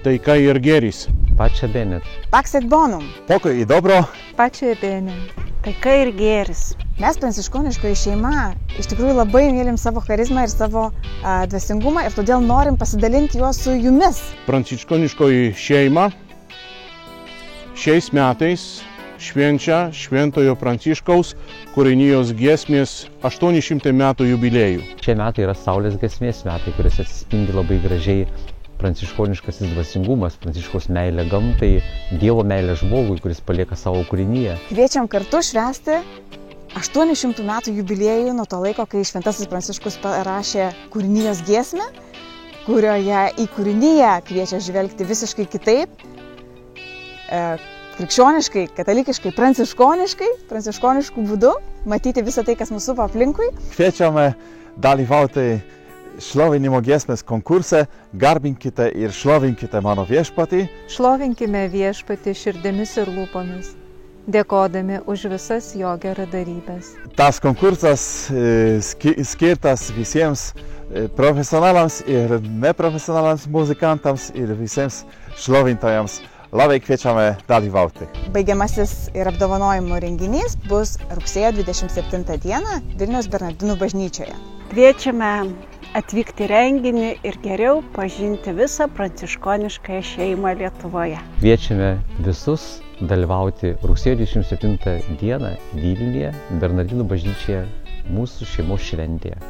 taika ir gėris. Pace bene. Pax et bonum. Pokoj i dobro. Pace bene. Taika ir gėris. Mes pranciškoniškoji šeima iš tikrųjų labai mylim savo charizmą ir savo dvasingumą ir todėl norim pasidalinti juos su jumis. Pranciškoniškoji šeima šiais metais švenčia Šventojo Pranciškaus kūrinijos giesmės 800 metų jubiliejų. Šie metai yra Saulės giesmės metai, kuris atsispindi labai gražiai pranciškoniškasis dvasingumas, pranciškaus meilė gamtai, Dievo meilė žmogui, kuris palieka savo kūrinyje. Kviečiam kartu švęsti 800 metų jubiliejų nuo to laiko, kai Šventasis Pranciškus parašė kūrinijos giesmę, kurioje į kūrinyje kviečia žvelgti visiškai kitaip, krikščioniškai, katalikiškai, pranciškoniškų būdu, matyti visą tai, kas mūsų supa aplinkui. Kviečiame dalyvauti šlovinimo giesmės konkurse, garbinkite ir šlovinkite mano viešpatį. Šlovinkime viešpatį širdimis ir lūpomis, dėkodami už visas jo geradarybės. Tas konkursas skirtas visiems profesionalams ir neprofesionalams muzikantams ir visiems šlovintojams. Labai kviečiame dalyvauti. Baigiamasis ir apdovanojimų renginys bus rugsėjo 27 dieną Vilniaus Bernardinų bažnyčioje. Kviečiame atvykti renginį ir geriau pažinti visą pranciškoniškąją šeimą Lietuvoje. Kviečiame visus dalyvauti rugsėjo 27 dieną Vilniuje Bernardinų bažnyčioje mūsų šeimos šventėje.